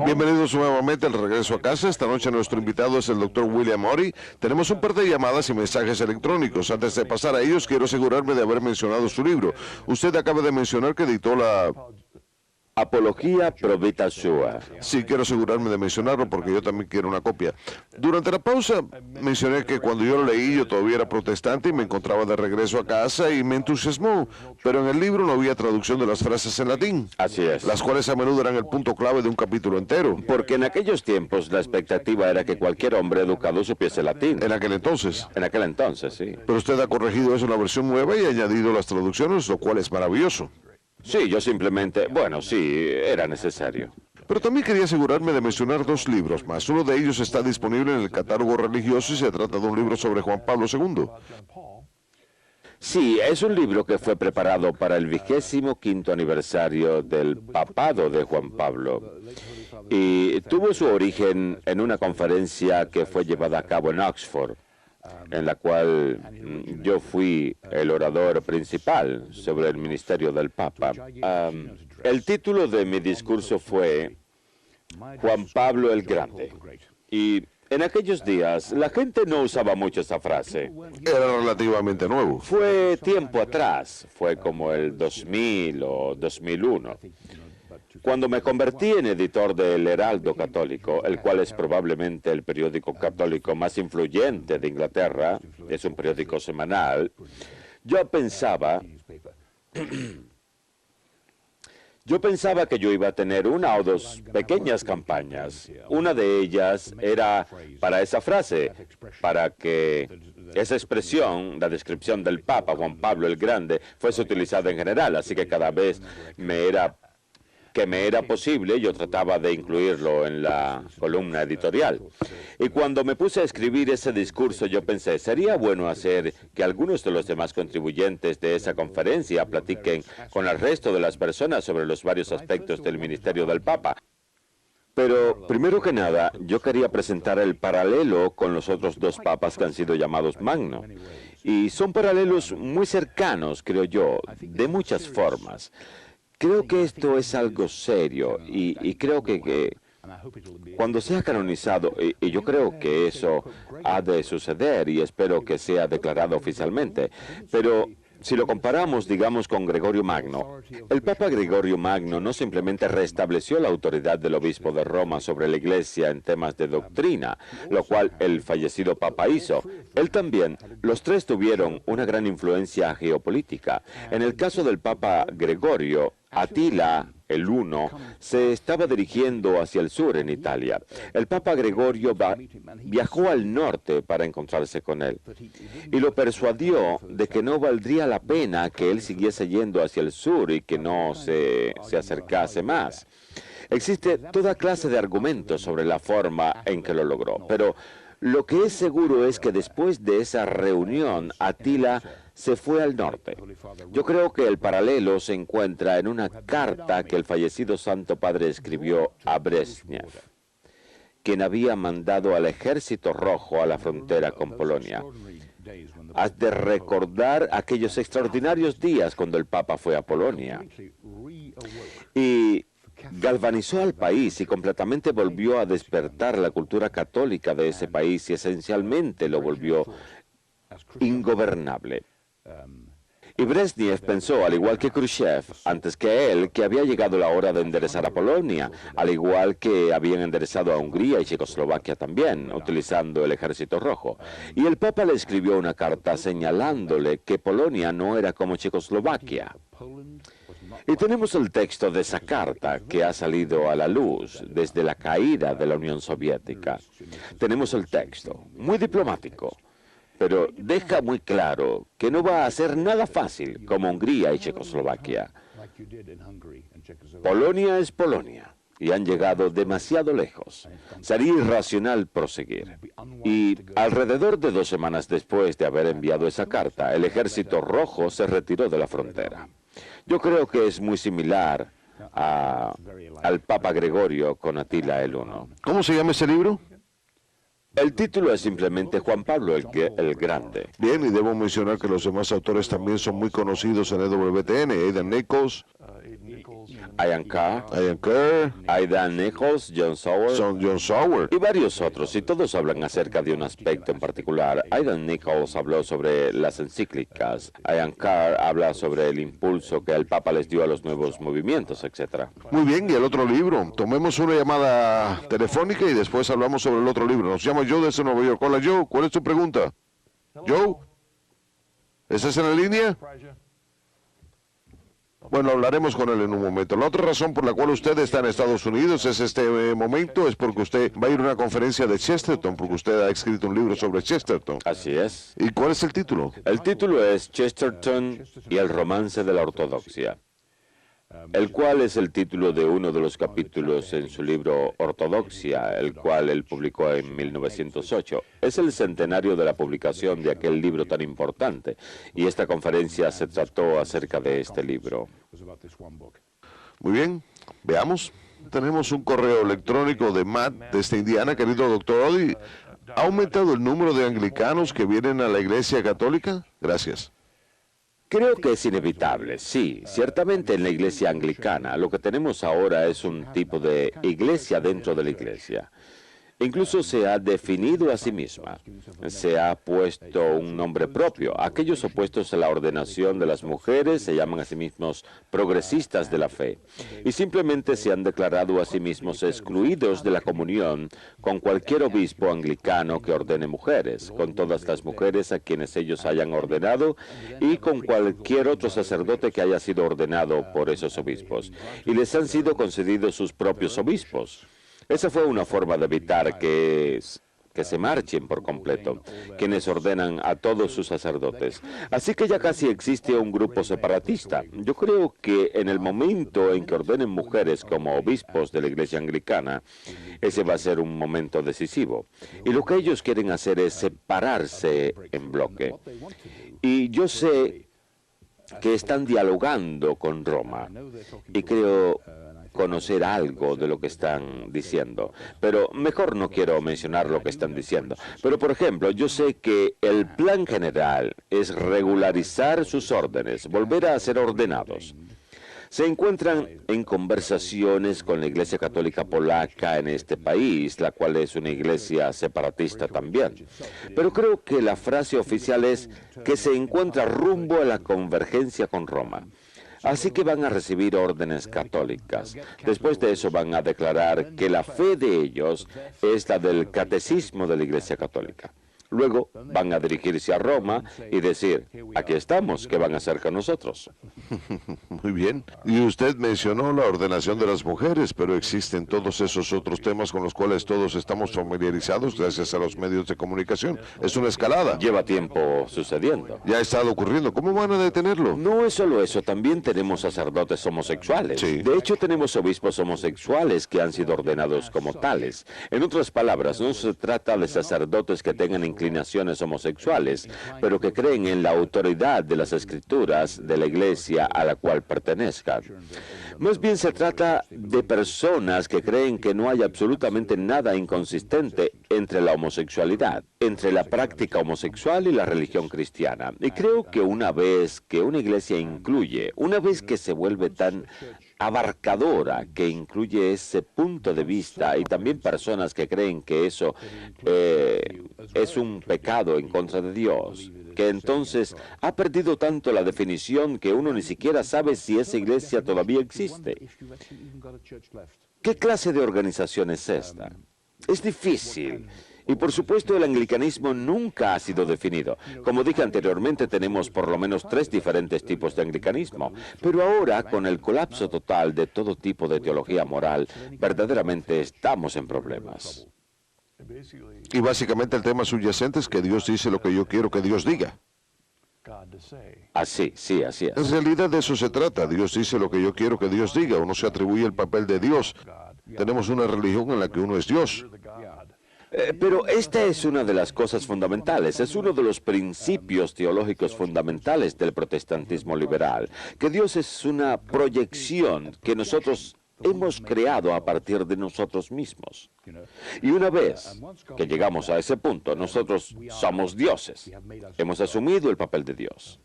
Bienvenidos nuevamente al regreso a casa. Esta noche nuestro invitado es el doctor William Oddy. Tenemos un par de llamadas y mensajes electrónicos. Antes de pasar a ellos, quiero asegurarme de haber mencionado su libro. Usted acaba de mencionar que editó la
Apología pro vita sua.
Sí, quiero asegurarme de mencionarlo porque yo también quiero una copia. Durante la pausa mencioné que cuando yo lo leí yo todavía era protestante y me encontraba de regreso a casa y me entusiasmó, pero en el libro no había traducción de las frases en latín.
Así es.
Las cuales a menudo eran el punto clave de un capítulo entero.
Porque en aquellos tiempos la expectativa era que cualquier hombre educado supiese latín.
En aquel entonces.
En aquel entonces, sí.
Pero usted ha corregido eso en la versión nueva y ha añadido las traducciones, lo cual es maravilloso.
Sí, yo simplemente, bueno, sí, era necesario.
Pero también quería asegurarme de mencionar 2 libros más. Uno de ellos está disponible en el catálogo religioso y se trata de un libro sobre Juan Pablo II.
Sí, es un libro que fue preparado para el 25º aniversario del papado de Juan Pablo. Y tuvo su origen en una conferencia que fue llevada a cabo en Oxford, en la cual yo fui el orador principal sobre el ministerio del Papa. El título de mi discurso fue Juan Pablo el Grande. Y en aquellos días la gente no usaba mucho esa frase.
Era relativamente nuevo.
Fue tiempo atrás, fue como el 2000 o 2001. Cuando me convertí en editor del Heraldo Católico, el cual es probablemente el periódico católico más influyente de Inglaterra, es un periódico semanal, yo pensaba que yo iba a tener 1 o 2 pequeñas campañas. Una de ellas era para esa frase, para que esa expresión, la descripción del Papa Juan Pablo el Grande, fuese utilizada en general, así que cada vez me era posible, yo trataba de incluirlo en la columna editorial. Y cuando me puse a escribir ese discurso, yo pensé, sería bueno hacer que algunos de los demás contribuyentes de esa conferencia platiquen con el resto de las personas sobre los varios aspectos del ministerio del Papa. Pero, primero que nada, yo quería presentar el paralelo con los otros 2 papas que han sido llamados Magno. Y son paralelos muy cercanos, creo yo, de muchas formas. Creo que esto es algo serio y creo que cuando sea canonizado, y yo creo que eso ha de suceder y espero que sea declarado oficialmente, pero si lo comparamos, digamos, con Gregorio Magno, el Papa Gregorio Magno no simplemente restableció la autoridad del obispo de Roma sobre la Iglesia en temas de doctrina, lo cual el fallecido Papa hizo. Él también, los 3 tuvieron una gran influencia geopolítica. En el caso del Papa Gregorio, Atila, el I, se estaba dirigiendo hacia el sur en Italia. El Papa Gregorio viajó al norte para encontrarse con él y lo persuadió de que no valdría la pena que él siguiese yendo hacia el sur y que no se acercase más. Existe toda clase de argumentos sobre la forma en que lo logró, pero lo que es seguro es que después de esa reunión, Atila se fue al norte. Yo creo que el paralelo se encuentra en una carta que el fallecido Santo Padre escribió a Brezhnev, quien había mandado al Ejército Rojo a la frontera con Polonia. Has de recordar aquellos extraordinarios días cuando el Papa fue a Polonia. Y galvanizó al país y completamente volvió a despertar la cultura católica de ese país y esencialmente lo volvió ingobernable. Y Brezhnev pensó, al igual que Khrushchev, antes que él, que había llegado la hora de enderezar a Polonia, al igual que habían enderezado a Hungría y Checoslovaquia también, utilizando el Ejército Rojo. Y el Papa le escribió una carta señalándole que Polonia no era como Checoslovaquia. Y tenemos el texto de esa carta que ha salido a la luz desde la caída de la Unión Soviética. Tenemos el texto, muy diplomático, pero deja muy claro que no va a ser nada fácil como Hungría y Checoslovaquia. Polonia es Polonia y han llegado demasiado lejos. Sería irracional proseguir. Y alrededor de 2 semanas después de haber enviado esa carta, el Ejército Rojo se retiró de la frontera. Yo creo que es muy similar al Papa Gregorio con Atila el I.
¿Cómo se llama ese libro?
El título es simplemente Juan Pablo el Grande.
Bien, y debo mencionar que los demás autores también son muy conocidos en EWTN. Aidan Nichols,
Ian Carr,
Ian Kerr,
Aidan Nichols, John Sawyer
John Sawyer.
y varios otros, y todos hablan acerca de un aspecto en particular. Aidan Nichols habló sobre las encíclicas, Ian Carr habla sobre el impulso que el Papa les dio a los nuevos movimientos, etc.
Muy bien, y el otro libro. Tomemos una llamada telefónica y después hablamos sobre el otro libro. Nos llama Joe desde Nueva York. Hola, Joe, ¿cuál es tu pregunta? Joe, ¿estás en la línea? Bueno, hablaremos con él en un momento. La otra razón por la cual usted está en Estados Unidos es este momento, es porque usted va a ir a una conferencia de Chesterton, porque usted ha escrito un libro sobre Chesterton.
Así es.
¿Y cuál es el título?
El título es Chesterton y el romance de la ortodoxia, el cual es el título de uno de los capítulos en su libro Ortodoxia, el cual él publicó en 1908. Es el centenario de la publicación de aquel libro tan importante, y esta conferencia se trató acerca de este libro.
Muy bien, veamos. Tenemos un correo electrónico de Matt desde Indiana, querido doctor Oddy. ¿Ha aumentado el número de anglicanos que vienen a la Iglesia Católica? Gracias.
Creo que es inevitable, sí. Ciertamente en la iglesia anglicana lo que tenemos ahora es un tipo de iglesia dentro de la iglesia. Incluso se ha definido a sí misma. Se ha puesto un nombre propio. Aquellos opuestos a la ordenación de las mujeres se llaman a sí mismos progresistas de la fe. Y simplemente se han declarado a sí mismos excluidos de la comunión con cualquier obispo anglicano que ordene mujeres, con todas las mujeres a quienes ellos hayan ordenado y con cualquier otro sacerdote que haya sido ordenado por esos obispos. Y les han sido concedidos sus propios obispos. Esa fue una forma de evitar que se marchen por completo, quienes ordenan a todos sus sacerdotes. Así que ya casi existe un grupo separatista. Yo creo que en el momento en que ordenen mujeres como obispos de la iglesia anglicana, ese va a ser un momento decisivo. Y lo que ellos quieren hacer es separarse en bloque. Y yo sé que están dialogando con Roma, y creo conocer algo de lo que están diciendo, pero mejor no quiero mencionar lo que están diciendo. Pero, por ejemplo, yo sé que el plan general es regularizar sus órdenes, volver a ser ordenados. Se encuentran en conversaciones con la Iglesia Católica Polaca en este país, la cual es una iglesia separatista también. Pero creo que la frase oficial es que se encuentra rumbo a la convergencia con Roma. Así que van a recibir órdenes católicas. Después de eso van a declarar que la fe de ellos es la del catecismo de la Iglesia Católica. Luego van a dirigirse a Roma y decir, aquí estamos, ¿qué van a hacer con nosotros?
Muy bien. Y usted mencionó la ordenación de las mujeres, pero existen todos esos otros temas con los cuales todos estamos familiarizados gracias a los medios de comunicación. Es una escalada.
Lleva tiempo sucediendo.
Ya ha estado ocurriendo. ¿Cómo van a detenerlo?
No es solo eso, también tenemos sacerdotes homosexuales.
Sí.
De hecho, tenemos obispos homosexuales que han sido ordenados como tales. En otras palabras, no se trata de sacerdotes que tengan inclinaciones homosexuales, pero que creen en la autoridad de las escrituras de la iglesia a la cual pertenezcan. Más bien se trata de personas que creen que no hay absolutamente nada inconsistente entre la homosexualidad, entre la práctica homosexual y la religión cristiana. Y creo que una vez que una iglesia incluye, una vez que se vuelve tan abarcadora, que incluye ese punto de vista, y también personas que creen que eso es un pecado en contra de Dios, que entonces ha perdido tanto la definición que uno ni siquiera sabe si esa iglesia todavía existe. ¿Qué clase de organización es esta? Es difícil. Y por supuesto el anglicanismo nunca ha sido definido. Como dije anteriormente, tenemos por lo menos 3 diferentes tipos de anglicanismo. Pero ahora, con el colapso total de todo tipo de teología moral, verdaderamente estamos en problemas.
Y básicamente el tema subyacente es que Dios dice lo que yo quiero que Dios diga.
Así, sí, así es.
En realidad de eso se trata. Dios dice lo que yo quiero que Dios diga. Uno se atribuye el papel de Dios. Tenemos una religión en la que uno es Dios.
Pero esta es una de las cosas fundamentales, es uno de los principios teológicos fundamentales del protestantismo liberal, que Dios es una proyección que nosotros hemos creado a partir de nosotros mismos. Y una vez que llegamos a ese punto, nosotros somos dioses. Hemos asumido el papel de Dios.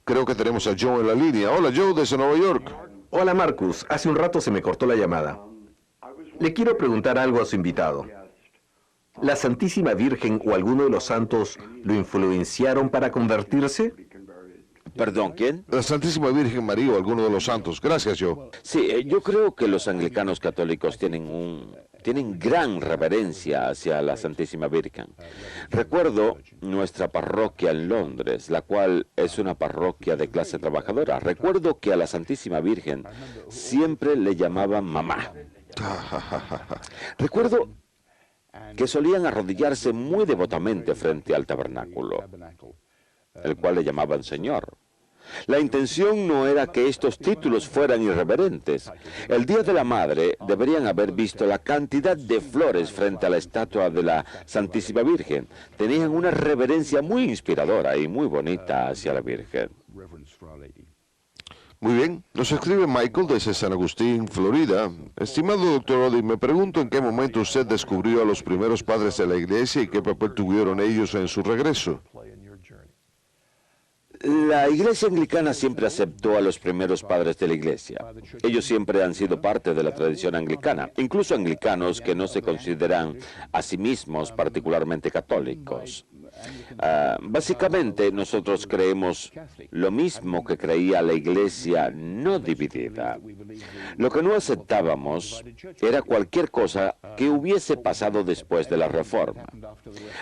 Creo que tenemos a Joe en la línea. Hola, Joe, desde Nueva York.
Hola Marcus, hace un rato se me cortó la llamada. Le quiero preguntar algo a su invitado. ¿La Santísima Virgen o alguno de los santos lo influenciaron para convertirse?
Perdón, ¿quién?
La Santísima Virgen María o alguno de los santos. Gracias, yo.
Sí, yo creo que los anglicanos católicos tienen gran reverencia hacia la Santísima Virgen. Recuerdo nuestra parroquia en Londres, la cual es una parroquia de clase trabajadora. Recuerdo que a la Santísima Virgen siempre le llamaban mamá. Recuerdo que solían arrodillarse muy devotamente frente al tabernáculo, el cual le llamaban Señor. La intención no era que estos títulos fueran irreverentes. El Día de la Madre deberían haber visto la cantidad de flores frente a la estatua de la Santísima Virgen. Tenían una reverencia muy inspiradora y muy bonita hacia la Virgen.
Muy bien, nos escribe Michael desde San Agustín, Florida. Estimado doctor Oddy, me pregunto en qué momento usted descubrió a los primeros padres de la iglesia y qué papel tuvieron ellos en su regreso.
La iglesia anglicana siempre aceptó a los primeros padres de la iglesia. Ellos siempre han sido parte de la tradición anglicana, incluso anglicanos que no se consideran a sí mismos particularmente católicos. Básicamente, nosotros creemos lo mismo que creía la iglesia no dividida. Lo que no aceptábamos era cualquier cosa que hubiese pasado después de la Reforma.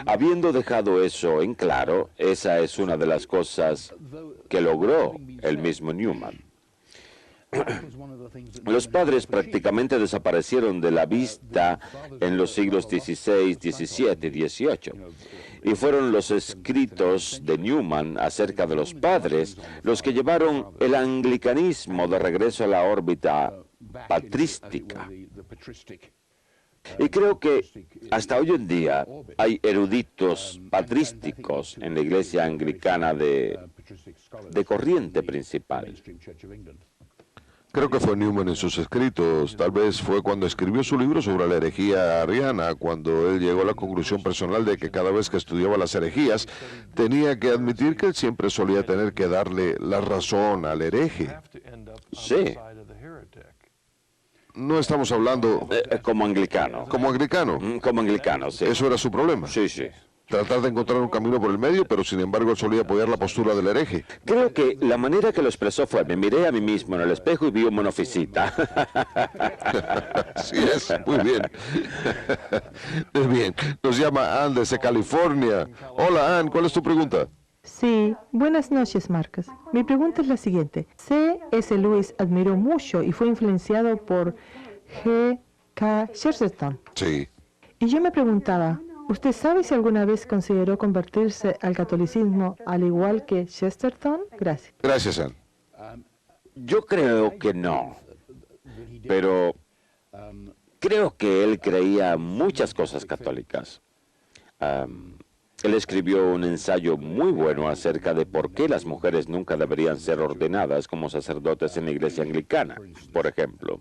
Habiendo dejado eso en claro, esa es una de las cosas que logró el mismo Newman. Los padres prácticamente desaparecieron de la vista en los siglos XVI, XVII y XVIII. Y fueron los escritos de Newman acerca de los padres los que llevaron el anglicanismo de regreso a la órbita patrística. Y creo que hasta hoy en día hay eruditos patrísticos en la iglesia anglicana de corriente principal.
Creo que fue Newman en sus escritos, tal vez fue cuando escribió su libro sobre la herejía ariana, cuando él llegó a la conclusión personal de que cada vez que estudiaba las herejías, tenía que admitir que él siempre solía tener que darle la razón al hereje.
Sí.
No estamos hablando...
Como anglicano.
Como anglicano.
Como anglicano, sí.
Eso era su problema.
Sí, sí.
Tratar de encontrar un camino por el medio, pero sin embargo él solía apoyar la postura del hereje.
Creo que la manera que lo expresó fue, me miré a mí mismo en el espejo y vi un monofisita.
Así es, muy bien. Muy bien, nos llama Ann desde California. Hola Ann, ¿cuál es tu pregunta?
Sí, buenas noches, Marcus. Mi pregunta es la siguiente. C.S. Lewis admiró mucho y fue influenciado por G.K. Chesterton.
Sí.
Y yo me preguntaba, ¿usted sabe si alguna vez consideró convertirse al catolicismo al igual que Chesterton? Gracias.
Gracias, Ann.
Yo creo que no, pero creo que él creía muchas cosas católicas. Él escribió un ensayo muy bueno acerca de por qué las mujeres nunca deberían ser ordenadas como sacerdotes en la iglesia anglicana, por ejemplo.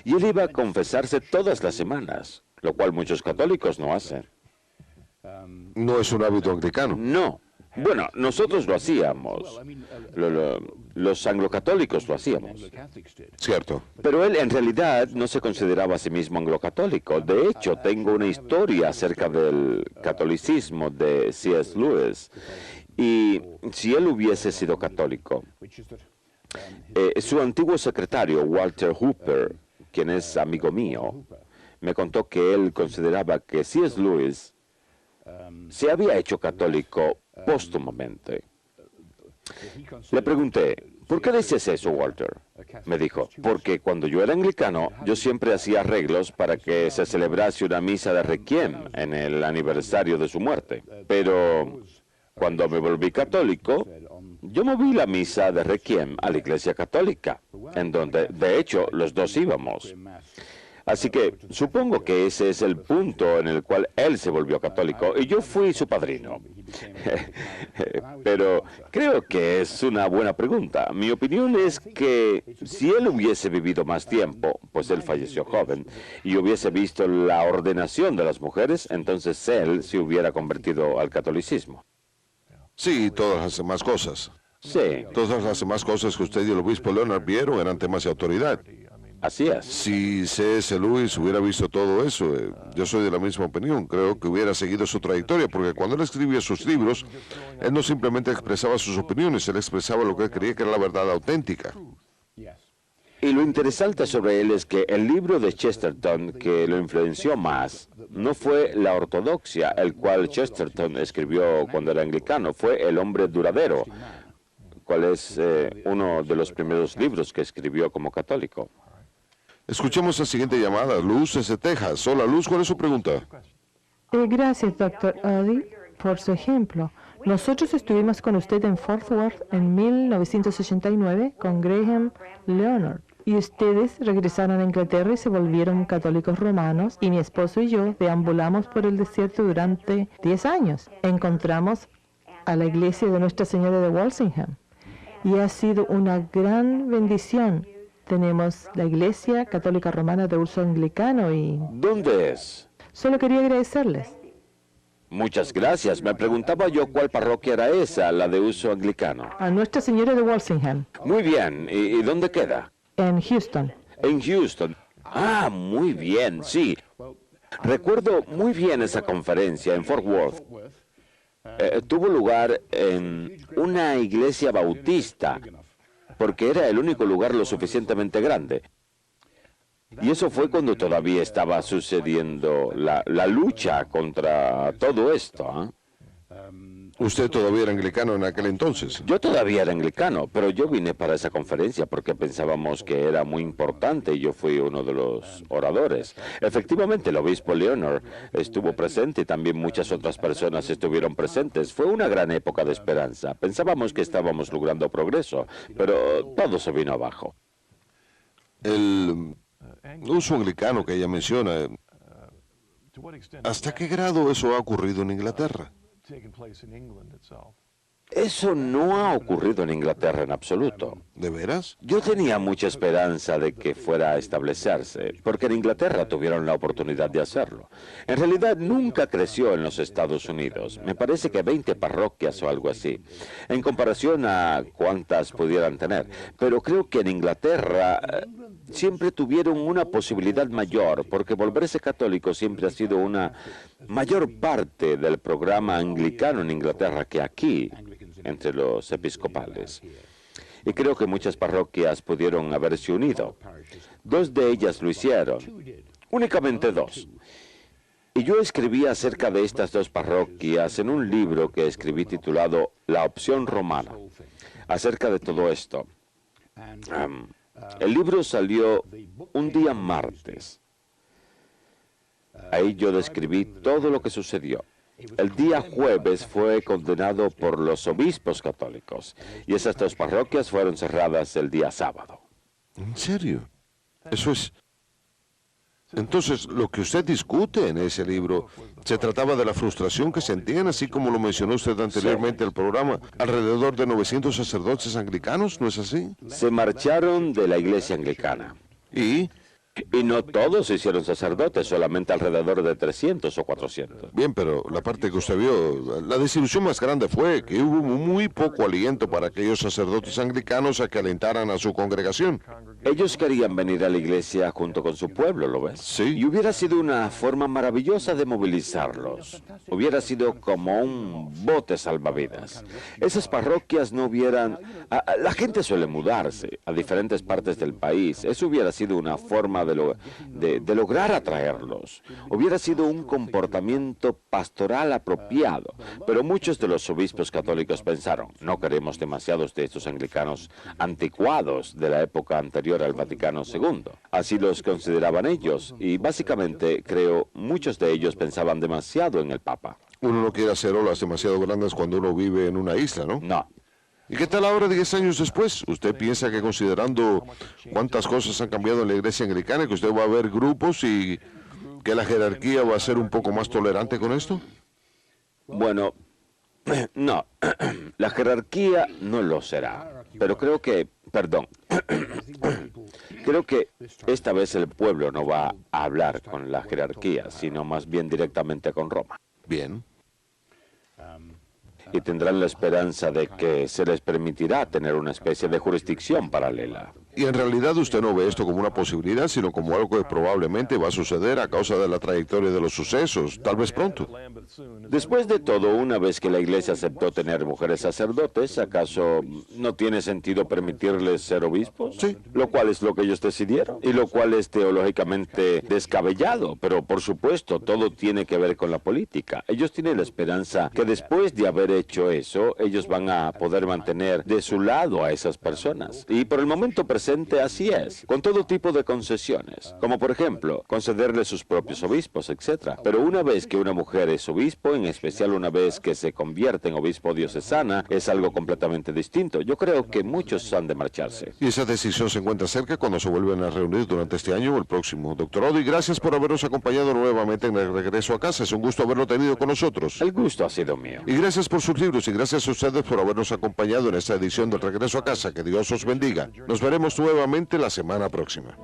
Y él iba a confesarse todas las semanas, lo cual muchos católicos no hacen.
No es un hábito anglicano.
No. Bueno, nosotros lo hacíamos. Los anglocatólicos lo hacíamos.
Cierto.
Pero él en realidad no se consideraba a sí mismo anglocatólico. De hecho, tengo una historia acerca del catolicismo de C.S. Lewis. Y si él hubiese sido católico, su antiguo secretario, Walter Hooper, quien es amigo mío, me contó que él consideraba que C.S. Lewis se había hecho católico póstumamente. Le pregunté, ¿por qué dices eso, Walter? Me dijo, porque cuando yo era anglicano, yo siempre hacía arreglos para que se celebrase una misa de requiem en el aniversario de su muerte. Pero cuando me volví católico, yo moví la misa de requiem a la iglesia católica, en donde, de hecho, los dos íbamos. Así que supongo que ese es el punto en el cual él se volvió católico y yo fui su padrino. Pero creo que es una buena pregunta. Mi opinión es que si él hubiese vivido más tiempo, pues él falleció joven, y hubiese visto la ordenación de las mujeres, entonces él se hubiera convertido al catolicismo.
Sí, todas las demás cosas.
Sí,
Todas las demás cosas que usted y el obispo Leonard vieron eran temas de autoridad.
así es.
Si C.S. Lewis hubiera visto todo eso, yo soy de la misma opinión, creo que hubiera seguido su trayectoria, porque cuando él escribía sus libros, él no simplemente expresaba sus opiniones, él expresaba lo que él creía que era la verdad auténtica.
Y lo interesante sobre él es que el libro de Chesterton que lo influenció más no fue La Ortodoxia, el cual Chesterton escribió cuando era anglicano, fue El hombre duradero, cual es uno de los primeros libros que escribió como católico.
Escuchemos la siguiente llamada. Luz desde Texas. Hola, Luz, ¿cuál es su pregunta?
Gracias, doctor Oddy, por su ejemplo. Nosotros estuvimos con usted en Fort Worth en 1989 con Graham Leonard. Y ustedes regresaron a Inglaterra y se volvieron católicos romanos. Y mi esposo y yo deambulamos por el desierto durante 10 años. Encontramos a la iglesia de Nuestra Señora de Walsingham. Y ha sido una gran bendición. Tenemos la iglesia católica romana de uso anglicano y
¿Dónde es?
solo quería agradecerles.
Muchas gracias. Me preguntaba yo cuál parroquia era esa, la de uso anglicano.
A Nuestra Señora de Walsingham,
Muy bien. ¿Y dónde queda?
en Houston.
En Houston. Ah, muy bien, sí. Recuerdo muy bien esa conferencia en Fort Worth. Tuvo lugar en una iglesia bautista, porque era el único lugar lo suficientemente grande. Y eso fue cuando todavía estaba sucediendo la lucha contra todo esto. ¿Eh?
Usted todavía era anglicano en aquel entonces.
Yo todavía era anglicano, pero yo vine para esa conferencia porque pensábamos que era muy importante y yo fui uno de los oradores. Efectivamente, el obispo Leonard estuvo presente y también muchas otras personas estuvieron presentes. Fue una gran época de esperanza. Pensábamos que estábamos logrando progreso, pero todo se vino abajo.
El uso anglicano que ella menciona, ¿hasta qué grado eso ha ocurrido en Inglaterra?
Eso no ha ocurrido en Inglaterra en absoluto.
¿De veras?
Yo tenía mucha esperanza de que fuera a establecerse, porque en Inglaterra tuvieron la oportunidad de hacerlo. En realidad nunca creció en los Estados Unidos. Me parece que 20 parroquias o algo así, en comparación a cuántas pudieran tener. Pero creo que en Inglaterra siempre tuvieron una posibilidad mayor, porque volverse católico siempre ha sido una mayor parte del programa anglicano en Inglaterra que aquí, entre los episcopales. Y creo que muchas parroquias pudieron haberse unido. 2 de ellas lo hicieron, únicamente 2. Y yo escribí acerca de estas 2 parroquias en un libro que escribí titulado La opción romana, acerca de todo esto. El libro salió un día martes. Ahí yo describí todo lo que sucedió. El día jueves fue condenado por los obispos católicos y esas 2 parroquias fueron cerradas el día sábado.
¿En serio? Eso es... Entonces, lo que usted discute en ese libro, se trataba de la frustración que sentían, así como lo mencionó usted anteriormente al programa, alrededor de 900 sacerdotes anglicanos, ¿no es así?
Se marcharon de la iglesia anglicana.
Y...
Y no todos se hicieron sacerdotes, solamente alrededor de 300 o 400.
Bien, pero la parte que usted vio, la desilusión más grande fue que hubo muy poco aliento para aquellos sacerdotes anglicanos a que alentaran a su congregación.
Ellos querían venir a la iglesia junto con su pueblo, ¿lo ves?
Sí.
Y hubiera sido una forma maravillosa de movilizarlos. Hubiera sido como un bote salvavidas. Esas parroquias no hubieran... La gente suele mudarse a diferentes partes del país. Eso hubiera sido una forma de lograr atraerlos. Hubiera sido un comportamiento pastoral apropiado, pero muchos de los obispos católicos pensaron, no queremos demasiados de estos anglicanos anticuados de la época anterior al Vaticano II. Así los consideraban ellos, y básicamente creo muchos de ellos pensaban demasiado en el Papa.
Uno no quiere hacer olas demasiado grandes cuando uno vive en una isla, ¿no?
No.
¿Y qué tal ahora, 10 años después? ¿Usted piensa que considerando cuántas cosas han cambiado en la iglesia anglicana, que usted va a ver grupos y que la jerarquía va a ser un poco más tolerante con esto?
Bueno, no, la jerarquía no lo será, pero creo que, creo que esta vez el pueblo no va a hablar con la jerarquía, sino más bien directamente con Roma.
Bien.
y tendrán la esperanza de que se les permitirá tener una especie de jurisdicción paralela.
Y en realidad usted no ve esto como una posibilidad, sino como algo que probablemente va a suceder a causa de la trayectoria de los sucesos, tal vez pronto.
Después de todo, una vez que la Iglesia aceptó tener mujeres sacerdotes, ¿acaso no tiene sentido permitirles ser obispos?
Sí.
Lo cual es lo que ellos decidieron, y lo cual es teológicamente descabellado, pero por supuesto todo tiene que ver con la política. Ellos tienen la esperanza que después de haber hecho eso, ellos van a poder mantener de su lado a esas personas. Y por el momento presente así es, con todo tipo de concesiones, como por ejemplo, concederle sus propios obispos, etc. Pero una vez que una mujer es obispo, en especial una vez que se convierte en obispo diocesana, es algo completamente distinto. Yo creo que muchos han de marcharse.
Y esa decisión se encuentra cerca cuando se vuelven a reunir durante este año o el próximo. Doctor Oddi, gracias por habernos acompañado nuevamente en el regreso a casa. Es un gusto haberlo tenido con nosotros.
El gusto ha sido mío.
Y gracias por sus libros y gracias a ustedes por habernos acompañado en esta edición del Regreso a Casa. Que Dios os bendiga. Nos veremos nuevamente la semana próxima.